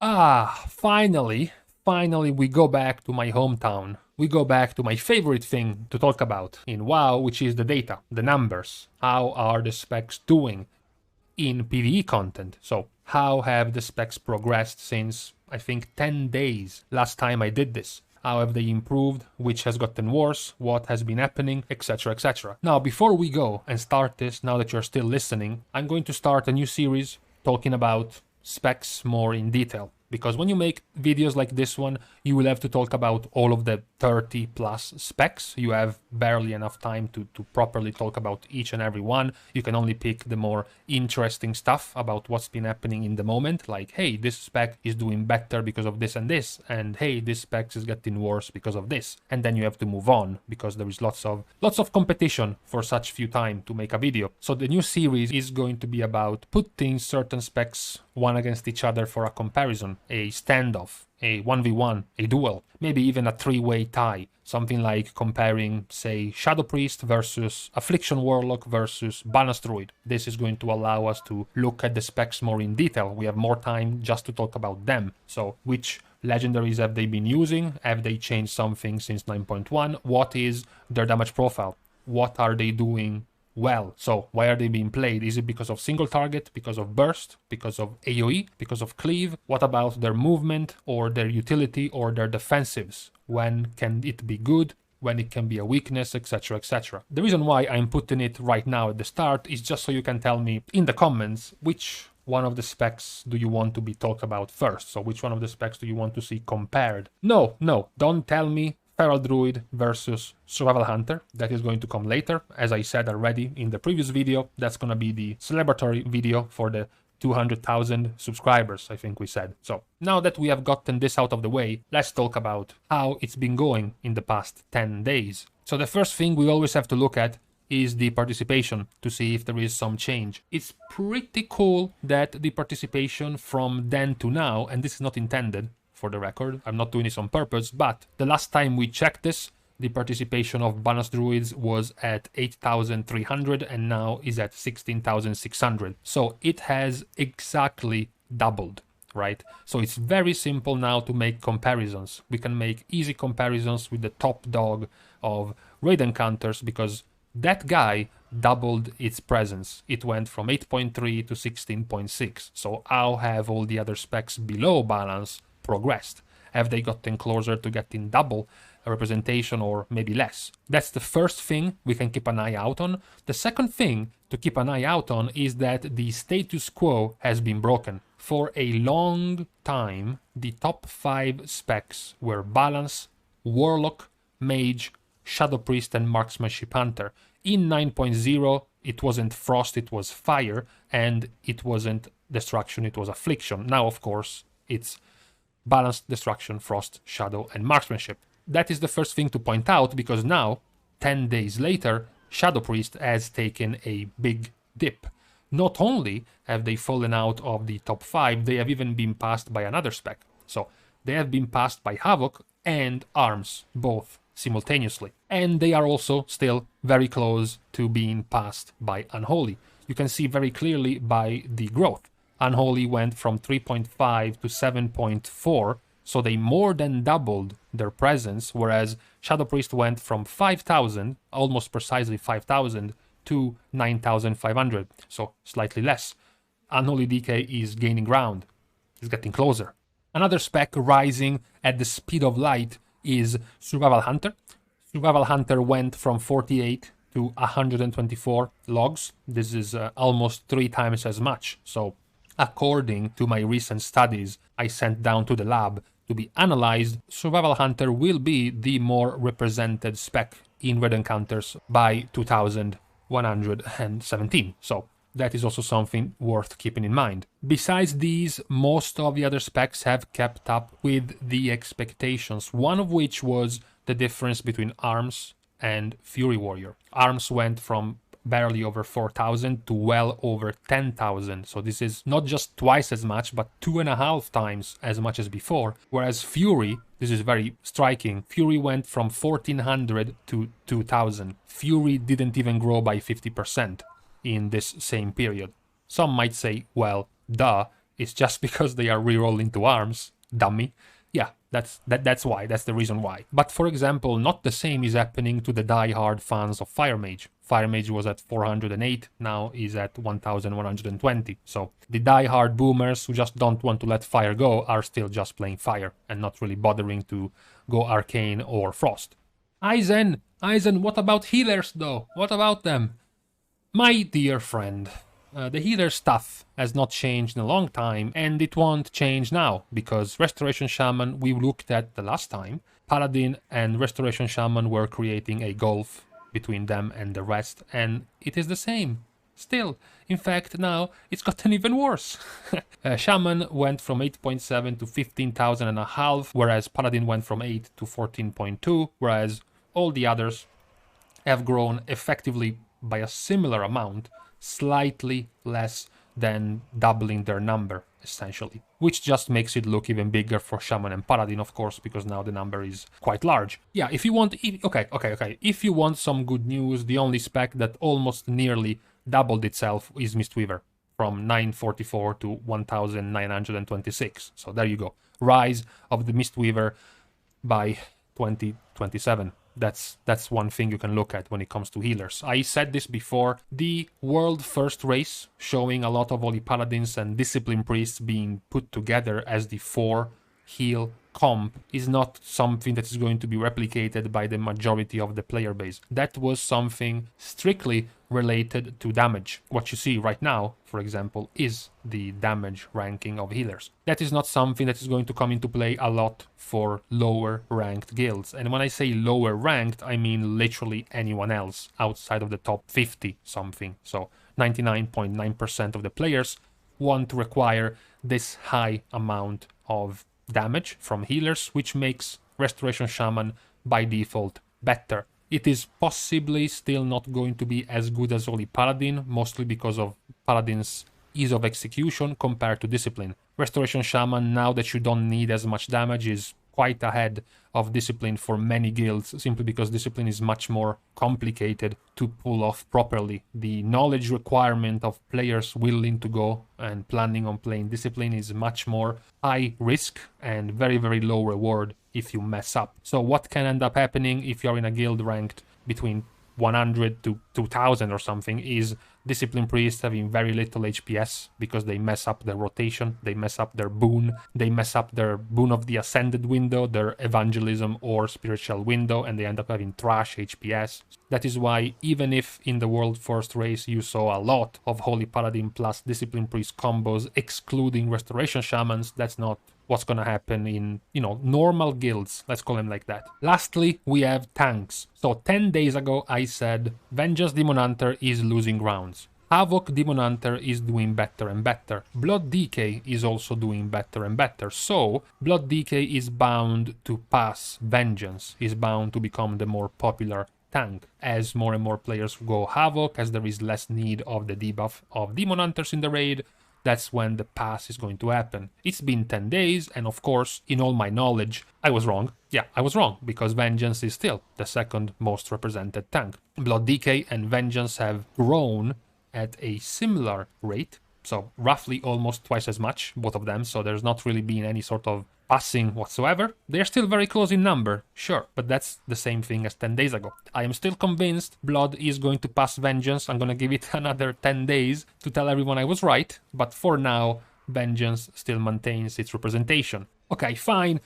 Finally we go back to my hometown. We go back to my favorite thing to talk about in WoW, which is the data, the numbers. How are the specs doing in PvE content? So how have the specs progressed since, I think, 10 days last time I did this? How have they improved? Which has gotten worse? What has been happening? Etc, etc. Now, before we go and start this, now that you're still listening, I'm going to start a new series talking about specs more in detail. Because when you make videos like this one, you will have to talk about all of the 30 plus specs. You have barely enough time to properly talk about each and every one. You can only pick the more interesting stuff about what's been happening in the moment. Like, hey, this spec is doing better because of this and this. And hey, this spec is getting worse because of this. And then you have to move on because there is lots of competition for such few time to make a video. So the new series is going to be about putting certain specs one against each other for a comparison, a standoff, a 1v1, a duel, maybe even a three-way tie. Something like comparing, say, Shadow Priest versus Affliction Warlock versus Balance Druid. This is going to allow us to look at the specs more in detail. We have more time just to talk about them. So which legendaries have they been using? Have they changed something since 9.1? What is their damage profile? What are they doing well? So why are they being played? Is it because of single target, because of burst, because of AoE, because of cleave? What about their movement or their utility or their defensives? When can it be good? When it can be a weakness, etc, etc. The reason why I'm putting it right now at the start is just so you can tell me in the comments which one of the specs do you want to be talked about first. So which one of the specs do you want to see compared? No, don't tell me Feral Druid versus Survival Hunter. That is going to come later. As I said already in the previous video, that's going to be the celebratory video for the 200,000 subscribers, I think we said. So now that we have gotten this out of the way, let's talk about how it's been going in the past 10 days. So the first thing we always have to look at is the participation to see if there is some change. It's pretty cool that the participation from then to now, and this is not intended, for the record, I'm not doing this on purpose, but the last time we checked this, the participation of Balance Druids was at 8,300 and now is at 16,600. So it has exactly doubled, right? So it's very simple now to make comparisons. We can make easy comparisons with the top dog of raid encounters because that guy doubled its presence. It went from 8.3 to 16.6. So how have all the other specs below balance progressed? Have they gotten closer to getting double representation or maybe less? That's the first thing we can keep an eye out on. The second thing to keep an eye out on is that the status quo has been broken. For a long time, the top 5 specs were Balance, Warlock, Mage, Shadow Priest and Marksmanship Hunter. In 9.0, it wasn't Frost, it was Fire, and it wasn't Destruction, it was Affliction. Now, of course, it's Balance, Destruction, Frost, Shadow, and Marksmanship. That is the first thing to point out, because now, 10 days later, Shadow Priest has taken a big dip. Not only have they fallen out of the top 5, they have even been passed by another spec. So, they have been passed by Havoc and Arms, both simultaneously. And they are also still very close to being passed by Unholy. You can see very clearly by the growth. Unholy went from 3.5 to 7.4, so they more than doubled their presence, whereas Shadow Priest went from 5,000, almost precisely 5,000, to 9,500, so slightly less. Unholy DK is gaining ground, is getting closer. Another spec rising at the speed of light is Survival Hunter. Survival Hunter went from 48 to 124 logs. This is almost 3 times as much, so according to my recent studies I sent down to the lab to be analyzed, Survival Hunter will be the more represented spec in raid encounters by 2117. So that is also something worth keeping in mind. Besides these, most of the other specs have kept up with the expectations, one of which was the difference between Arms and Fury Warrior. Arms went from barely over 4,000 to well over 10,000. So this is not just twice as much, but 2.5 times as much as before. Whereas Fury, this is very striking, Fury went from 1,400 to 2,000. Fury didn't even grow by 50% in this same period. Some might say, well, duh, It's just because they are rerolling to arms, dummy. Yeah, that's why. That's the reason why. But for example, not the same is happening to the die-hard fans of Fire Mage. Fire Mage was at 408, now is at 1120. So the die-hard boomers who just don't want to let fire go are still just playing fire and not really bothering to go Arcane or Frost. Aizen, what about healers though? What about them? My dear friend, the healer stuff has not changed in a long time, and it won't change now, because Restoration Shaman we looked at the last time, Paladin and Restoration Shaman were creating a gulf between them and the rest, and it is the same. Still, in fact, now it's gotten even worse. Shaman went from 8.7 to 15,000 and a half, whereas Paladin went from 8 to 14.2, whereas all the others have grown effectively by a similar amount, slightly less than doubling their number, essentially. Which just makes it look even bigger for Shaman and Paladin, of course, because now the number is quite large. Yeah, if you want... Okay. If you want some good news, the only spec that almost nearly doubled itself is Mistweaver, from 944 to 1926. So there you go. Rise of the Mistweaver by 2027. That's one thing you can look at when it comes to healers. I said this before, the world first race showing a lot of Holy Paladins and Discipline Priests being put together as the 4 heal comp is not something that is going to be replicated by the majority of the player base. That was something strictly related to damage. What you see right now, for example, is the damage ranking of healers. That is not something that is going to come into play a lot for lower ranked guilds. And when I say lower ranked, I mean literally anyone else outside of the top 50 something. So 99.9% of the players won't require this high amount of damage from healers, which makes Restoration Shaman by default better. It is possibly still not going to be as good as Holy Paladin, mostly because of Paladin's ease of execution compared to Discipline. Restoration Shaman, now that you don't need as much damage, is quite ahead of Discipline for many guilds, simply because Discipline is much more complicated to pull off properly. The knowledge requirement of players willing to go and planning on playing Discipline is much more high risk and very, very low reward if you mess up. So what can end up happening if you're in a guild ranked between 100 to 2000 or something is Discipline Priests having very little HPS because they mess up their rotation, they mess up their boon, they mess up their boon of the Ascended window, their Evangelism or Spiritual window, and they end up having trash HPS. That is why even if in the World First race you saw a lot of Holy Paladin plus Discipline Priest combos excluding Restoration Shamans, that's not what's gonna happen in, normal guilds, let's call them like that. Lastly, we have tanks. So 10 days ago I said Vengeance Demon Hunter is losing grounds. Havoc Demon Hunter is doing better and better. Blood Decay is also doing better and better. So Blood Decay is bound to pass Vengeance, is bound to become the more popular tank. As more and more players go Havoc, as there is less need of the debuff of Demon Hunters in the raid, that's when the pass is going to happen. It's been 10 days, and of course, in all my knowledge, I was wrong. Yeah, I was wrong, because Vengeance is still the second most represented tank. Blood Decay and Vengeance have grown at a similar rate, so roughly almost twice as much, both of them, so there's not really been any sort of passing whatsoever. They're still very close in number, sure, but that's the same thing as 10 days ago. I am still convinced Blood is going to pass Vengeance. I'm gonna give it another 10 days to tell everyone I was right, but for now, Vengeance still maintains its representation. Okay, fine.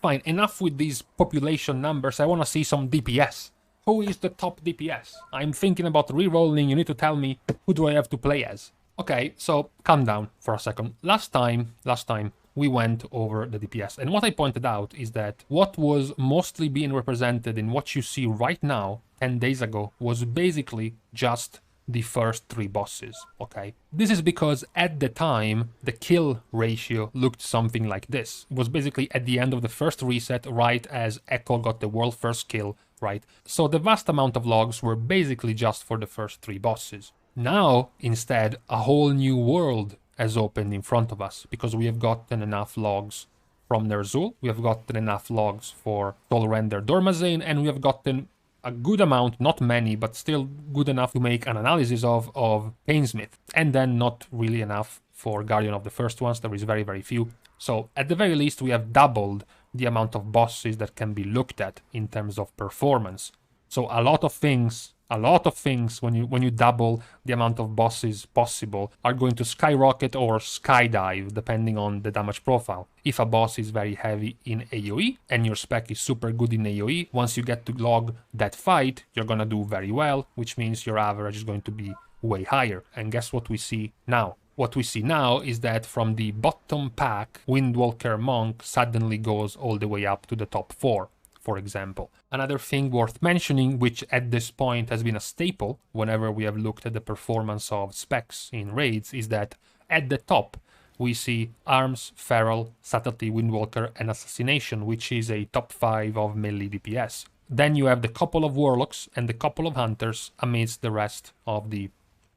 Enough with these population numbers. I wanna see some DPS. Who is the top DPS? I'm thinking about re-rolling. You need to tell me who do I have to play as. Okay, so calm down for a second. Last time, we went over the DPS, and what I pointed out is that what was mostly being represented in what you see right now 10 days ago was basically just the first 3 bosses, okay? This is because at the time the kill ratio looked something like this. It was basically at the end of the first reset, right as Echo got the world first kill, right? So the vast amount of logs were basically just for the first 3 bosses. Now, instead, a whole new world has opened in front of us, because we have gotten enough logs from Ner'zhul, we have gotten enough logs for Tolrender Dormazane, and we have gotten a good amount, not many, but still good enough to make an analysis of Painsmith, and then not really enough for Guardian of the First Ones. There is very, very few. So at the very least, we have doubled the amount of bosses that can be looked at in terms of performance. So a lot of things when you double the amount of bosses possible are going to skyrocket or skydive depending on the damage profile. If a boss is very heavy in AoE and your spec is super good in AoE, once you get to log that fight, you're gonna do very well, which means your average is going to be way higher. And guess what we see now? What we see now is that from the bottom pack, Windwalker Monk suddenly goes all the way up to the top 4. For example. Another thing worth mentioning, which at this point has been a staple whenever we have looked at the performance of specs in raids, is that at the top we see Arms, Feral, Subtlety, Windwalker, and Assassination, which is a top 5 of melee DPS. Then you have the couple of Warlocks and the couple of Hunters amidst the rest of the,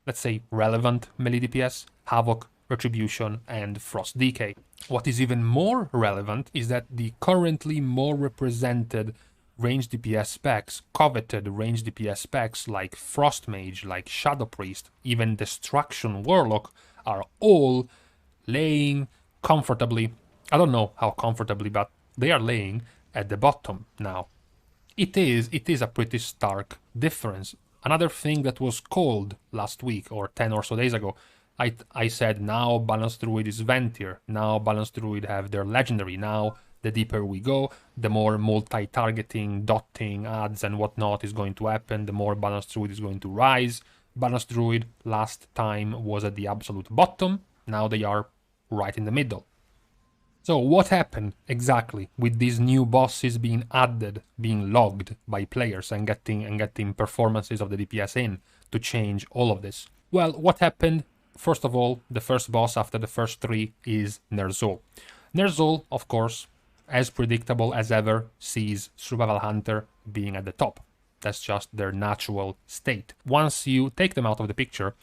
let's say, relevant melee DPS, Havoc, Retribution, and Frost Decay. What is even more relevant is that the currently more represented range DPS specs, coveted range DPS specs like Frost Mage, like Shadow Priest, even Destruction Warlock are all laying comfortably. I don't know how comfortably, but they are laying at the bottom now. It is a pretty stark difference. Another thing that was called last week or 10 or so days ago, I said now Balanced Druid is Ventier, now Balanced Druid have their legendary, now the deeper we go, the more multi-targeting, dotting, ads and whatnot is going to happen, the more Balanced Druid is going to rise. Balanced Druid last time was at the absolute bottom, now they are right in the middle. So what happened exactly with these new bosses being added, being logged by players and getting performances of the DPS in to change all of this? Well, what happened? First of all, the first boss after the first 3 is Ner'zhul. Ner'zhul, of course, as predictable as ever, sees Survival Hunter being at the top. That's just their natural state. Once you take them out of the picture,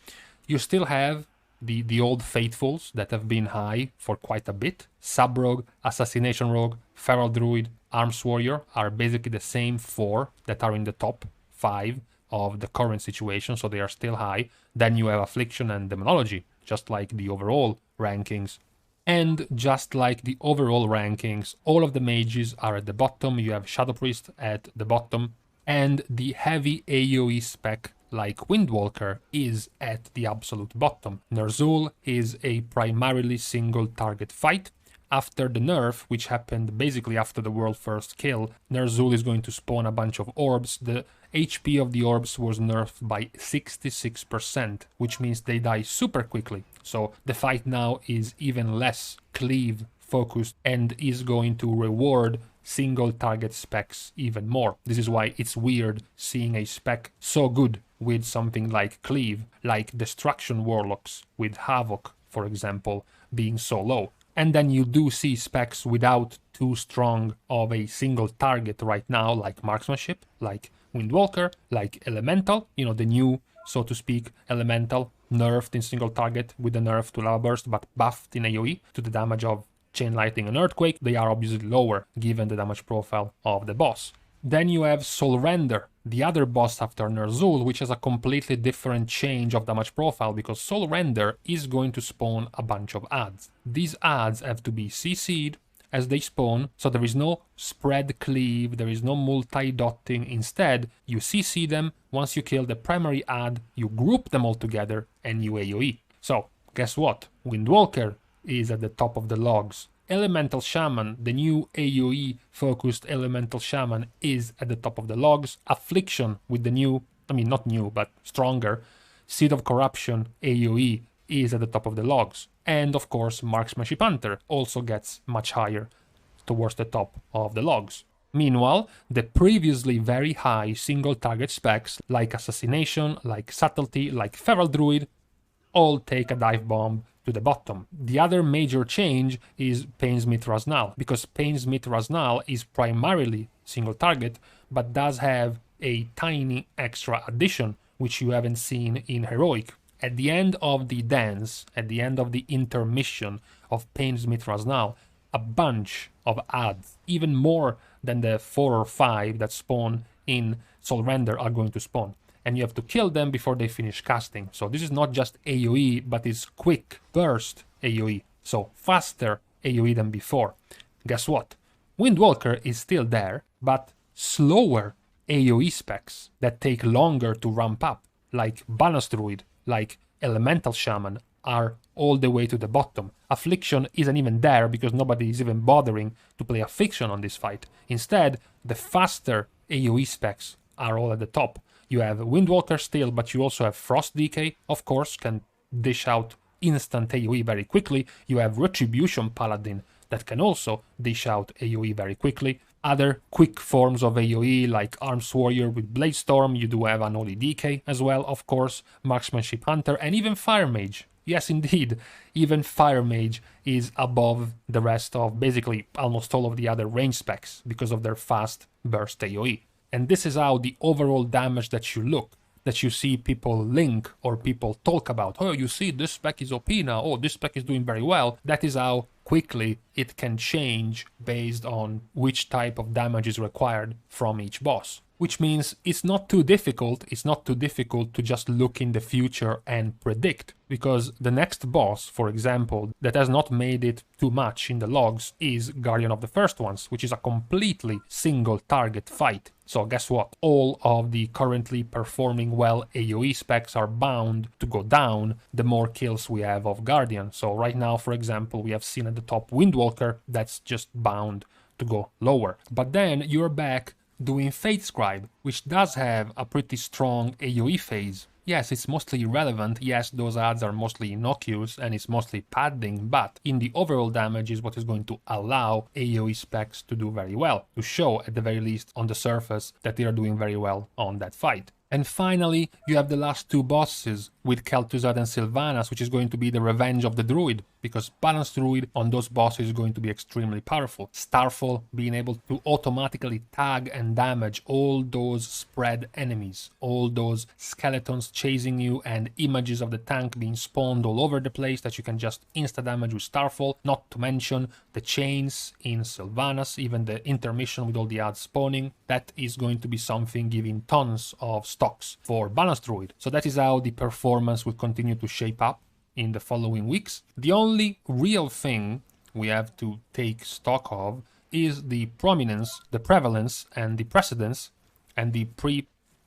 you still have the old faithfuls that have been high for quite a bit. Sub-Rogue, Assassination Rogue, Feral Druid, Arms Warrior are basically the same 4 that are in the top 5 of the current situation, so they are still high. Then you have Affliction and Demonology, just like the overall rankings. And just like the overall rankings, all of the mages are at the bottom. You have Shadow Priest at the bottom, and the heavy AoE spec like Windwalker is at the absolute bottom. Ner'zhul is a primarily single target fight. After the nerf, which happened basically after the world first kill, Ner'zhul is going to spawn a bunch of orbs. The HP of the orbs was nerfed by 66%, which means they die super quickly. So the fight now is even less cleave focused and is going to reward single target specs even more. This is why it's weird seeing a spec so good with something like cleave, like Destruction Warlocks with Havoc, for example, being so low. And then you do see specs without too strong of a single target right now, like Marksmanship, like Windwalker, like Elemental, you know, the new, so to speak, Elemental, nerfed in single target with the nerf to Lava Burst, but buffed in AoE to the damage of Chain Lightning and Earthquake. They are obviously lower, given the damage profile of the boss. Then you have Soul Render, the other boss after Ner'zhul, which has a completely different change of damage profile, because Soul Render is going to spawn a bunch of ads. These ads have to be CC'd as they spawn, so there is no spread cleave, there is no multi-dotting. Instead, you CC them. Once you kill the primary ad, you group them all together and you AoE. So, guess what? Windwalker is at the top of the logs. Elemental Shaman, the new AoE-focused Elemental Shaman, is at the top of the logs. Affliction with the new, not new, but stronger, Seed of Corruption AoE is at the top of the logs. And of course, Marksmanship Hunter also gets much higher towards the top of the logs. Meanwhile, the previously very high single target specs like Assassination, like Subtlety, like Feral Druid, all take a dive bomb to the bottom. The other major change is Painsmith Raznal, because Painsmith Raznal is primarily single target, but does have a tiny extra addition, which you haven't seen in Heroic. At the end of the dance, at the end of the intermission of Painsmith Raznal, a bunch of ads, even more than the 4 or 5 that spawn in Soul Render, are going to spawn. and you have to kill them before they finish casting. So this is not just AoE, but it's quick burst AoE, so faster AoE than before. Guess what? Windwalker is still there, but slower AoE specs that take longer to ramp up, like Balance Druid, like Elemental Shaman, are all the way to the bottom. Affliction isn't even there because nobody is even bothering to play Affliction on this fight. Instead, the faster AoE specs are all at the top. You have Windwalker still, but you also have Frost DK, of course, can dish out instant AoE very quickly. You have Retribution Paladin that can also dish out AoE very quickly. Other quick forms of AoE like Arms Warrior with Bladestorm, you do have Unholy DK as well, of course, Marksmanship Hunter, and even Fire Mage. Yes, indeed, even Fire Mage is above the rest of basically almost all of the other range specs because of their fast burst AoE. And this is how the overall damage that you see people link or people talk about. Oh, you see, this spec is OP now. Oh, this spec is doing very well. That is how quickly it can change based on which type of damage is required from each boss. Which means it's not too difficult to just look in the future and predict, because the next boss, for example, that has not made it too much in the logs is Guardian of the First Ones, which is a completely single target fight. So guess what? All of the currently performing well AoE specs are bound to go down the more kills we have of Guardian. So right now, for example, we have seen at the top Windwalker, that's just bound to go lower. But then you're back doing Fate Scribe, which does have a pretty strong AoE phase. Yes, it's mostly irrelevant, yes, those adds are mostly innocuous and it's mostly padding, but in the overall damage is what is going to allow AoE specs to do very well, to show at the very least on the surface that they are doing very well on that fight. And finally, you have the last two bosses with Kel'Thuzad and Sylvanas, which is going to be the revenge of the Druid, because Balanced Druid on those bosses is going to be extremely powerful. Starfall being able to automatically tag and damage all those spread enemies, all those skeletons chasing you and images of the tank being spawned all over the place that you can just insta-damage with Starfall, not to mention the chains in Sylvanas, even the intermission with all the adds spawning. That is going to be something giving tons of stocks for Balanced Druid. So that is how the performance will continue to shape up in the following weeks. The only real thing we have to take stock of is the prominence, the prevalence, and the precedence, and the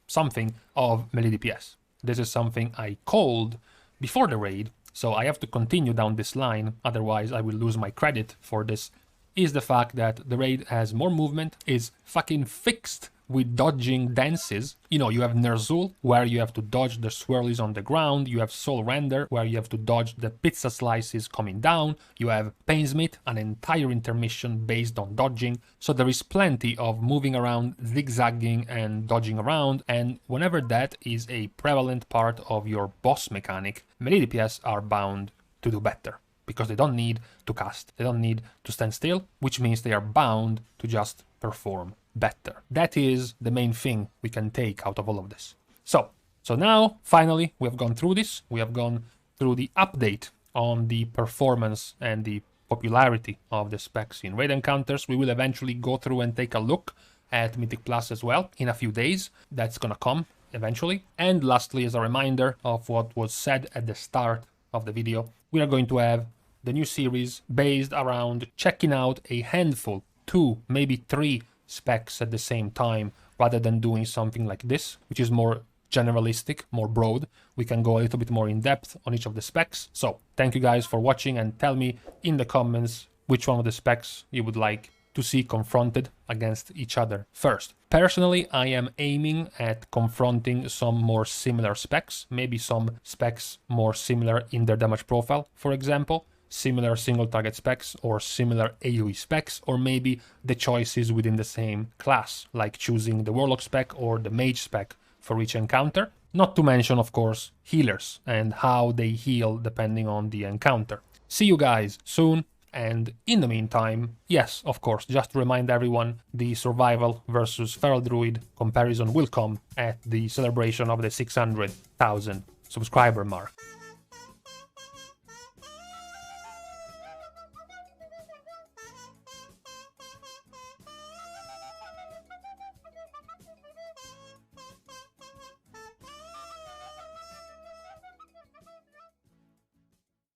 something of melee DPS. This is something I called before the raid, so I have to continue down this line, otherwise I will lose my credit for this, is the fact that the raid has more movement, is fucking fixed with dodging dances. You know, you have Ner'zhul, where you have to dodge the swirlies on the ground. You have Soul Render, where you have to dodge the pizza slices coming down. You have Painsmith, an entire intermission based on dodging. So there is plenty of moving around, zigzagging and dodging around. And whenever that is a prevalent part of your boss mechanic, melee DPS are bound to do better, because they don't need to cast, they don't need to stand still, which means they are bound to just perform better. That is the main thing we can take out of all of this. So now, finally, we have gone through this. We have gone through the update on the performance and the popularity of the specs in raid encounters. We will eventually go through and take a look at Mythic Plus as well in a few days. That's gonna come eventually. And lastly, as a reminder of what was said at the start of the video, we are going to have the new series based around checking out a handful, 2, maybe 3 specs at the same time, rather than doing something like this, which is more generalistic, more broad. We can go a little bit more in depth on each of the specs. So thank you guys for watching, and tell me in the comments which one of the specs you would like to see confronted against each other first. Personally, I am aiming at confronting some more similar specs, maybe some specs more similar in their damage profile, for example, similar single target specs or similar AoE specs, or maybe the choices within the same class, like choosing the Warlock spec or the Mage spec for each encounter. Not to mention, of course, healers and how they heal depending on the encounter. See you guys soon, and in the meantime, yes, of course, just to remind everyone, the Survival versus Feral Druid comparison will come at the celebration of the 600,000 subscriber mark.